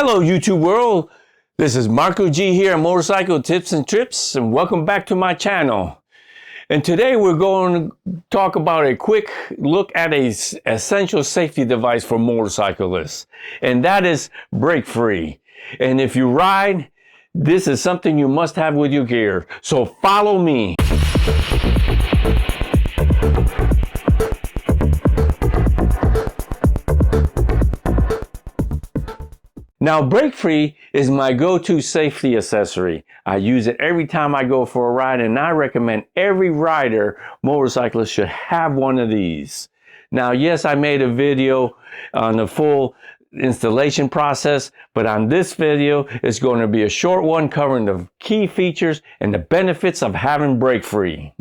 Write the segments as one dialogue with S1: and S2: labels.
S1: Hello YouTube world, this is Marco G here at Motorcycle Tips and Trips, and welcome back to my channel. And today we're going to talk about a quick look at an essential safety device for motorcyclists, and that is brake free. And if you ride, this is something you must have with your gear, so follow me. Now, brake free is my go-to safety accessory. I use it every time I go for a ride, and I recommend every rider, motorcyclist, should have one of these. Now, yes, I made a video on the full installation process, but on this video, it's going to be a short one covering the key features and the benefits of having brake free.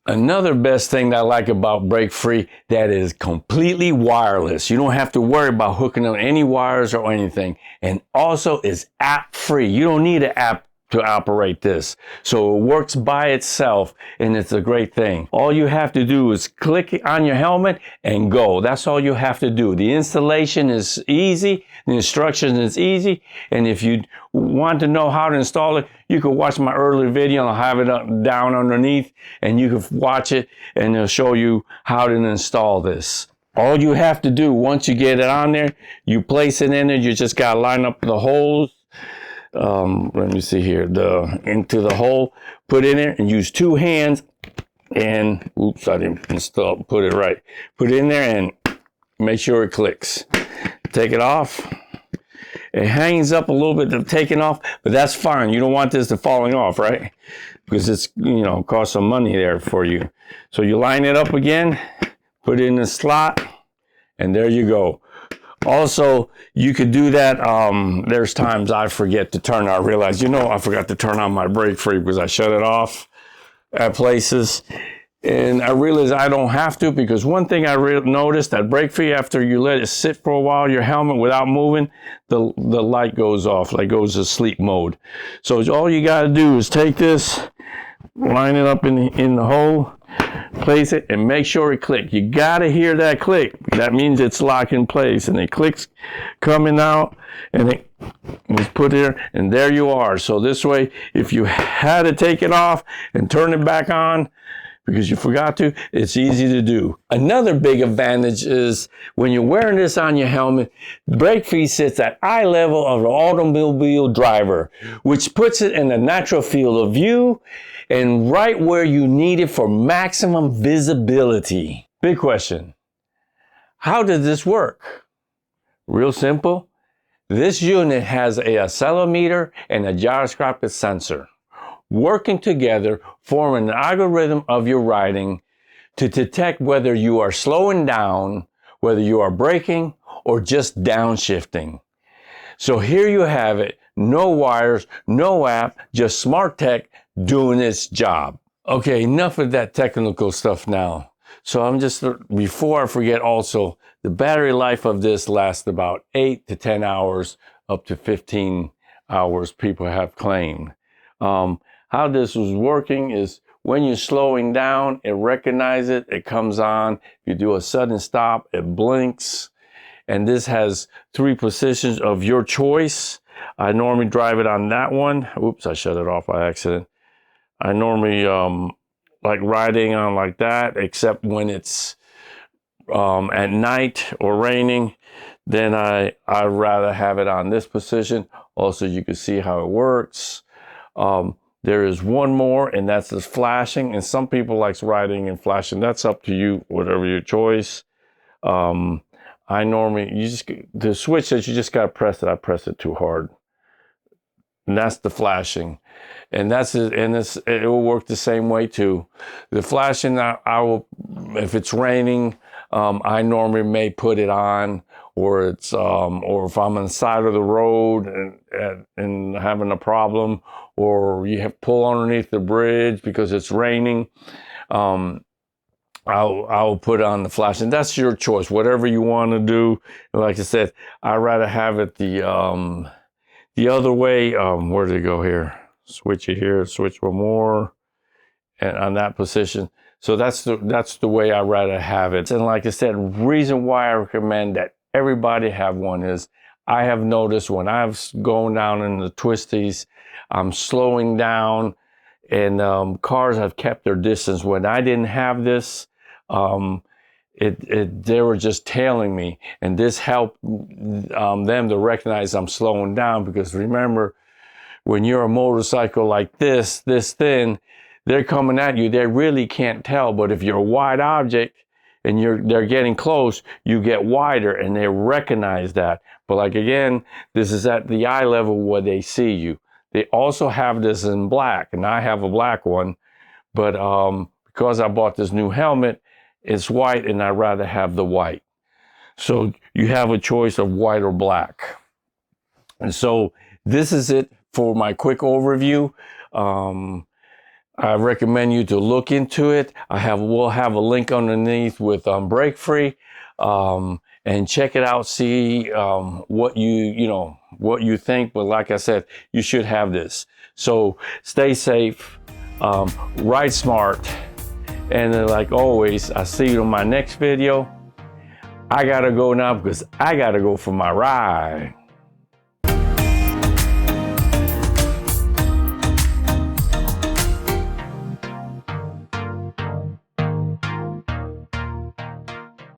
S1: Another best thing that I like about brake free, that is completely wireless. You don't have to worry about hooking up any wires or anything. And also is app free. You don't need an app to operate this. So it works by itself, and it's a great thing. All you have to do is click on your helmet and go. That's all you have to do. The installation is easy. The instructions is easy. And if you want to know how to install it, you can watch my earlier video. I'll have it down underneath, and you can watch it, and it'll show you how to install this. All you have to do once you get it on there, you place it in there. You just got to line up the holes. Let me see here, into the hole, put in there, and use two hands, and oops, I didn't put it right. Put it in there and make sure it clicks. Take it off. It hangs up a little bit to taking off, but that's fine. You don't want this to falling off, right? Because it's, cost some money there for you. So you line it up again, put it in the slot, and there you go. Also, you could do that. There's times I forget to turn on. I realize, I forgot to turn on my brake free because I shut it off at places. And I realize I don't have to, because one thing I noticed, that brake free, after you let it sit for a while, your helmet, without moving, the light goes off, like goes to sleep mode. So all you got to do is take this, line it up in the hole, place it, and make sure it clicks. You got to hear that click. That means it's locked in place, and it clicks coming out, and it was put there, and there you are. So this way, if you had to take it off and turn it back on because you forgot to, it's easy to do. Another big advantage is when you're wearing this on your helmet, brake free sits at eye level of the automobile driver, which puts it in the natural field of view and right where you need it for maximum visibility. Big question. How does this work? Real simple. This unit has an accelerometer and a gyroscopic sensor working together, forming an algorithm of your riding to detect whether you are slowing down, whether you are braking, or just downshifting. So here you have it. No wires, no app, just smart tech doing its job. Okay, enough of that technical stuff now. So before I forget also, the battery life of this lasts about 8 to 10 hours, up to 15 hours people have claimed. How this was working is when you're slowing down, it recognizes it, it comes on. If you do a sudden stop, it blinks. And this has 3 positions of your choice. I normally drive it on that one. Oops, I shut it off by accident. I normally like riding on like that, except when it's at night or raining. Then I'd rather have it on this position. Also, you can see how it works. There is one more, and that's the flashing. And some people like riding and flashing. That's up to you, whatever your choice. I normally, the switch that you just got to press it. I press it too hard. And that's the flashing. And that's it. And it will work the same way too. The flashing, I will, if it's raining, I normally may put it on, or or if I'm on the side of the road and having a problem, or you have to pull underneath the bridge because it's raining, I'll put on the flash, and that's your choice, whatever you want to do. Like I said, I'd rather have it the other way. Where did it go here? Switch it here, switch one more, and on that position. So that's the way I'd rather have it. And like I said, reason why I recommend that everybody have one is I have noticed when I've gone down in the twisties, I'm slowing down, and cars have kept their distance. When I didn't have this, they were just tailing me, and this helped them to recognize I'm slowing down. Because remember, when you're a motorcycle like this thin, they're coming at you. They really can't tell. But if you're a wide object and they're getting close, you get wider, and they recognize that. But like again, this is at the eye level where they see you. They also have this in black, and I have a black one, but because I bought this new helmet, it's white, and I'd rather have the white. So you have a choice of white or black. And so this is it for my quick overview. I recommend you to look into it. We'll have a link underneath with Break Free, and check it out. See what you think. But like I said, you should have this. So stay safe, ride smart, and like always, I'll see you in my next video. I gotta go now because I gotta go for my ride.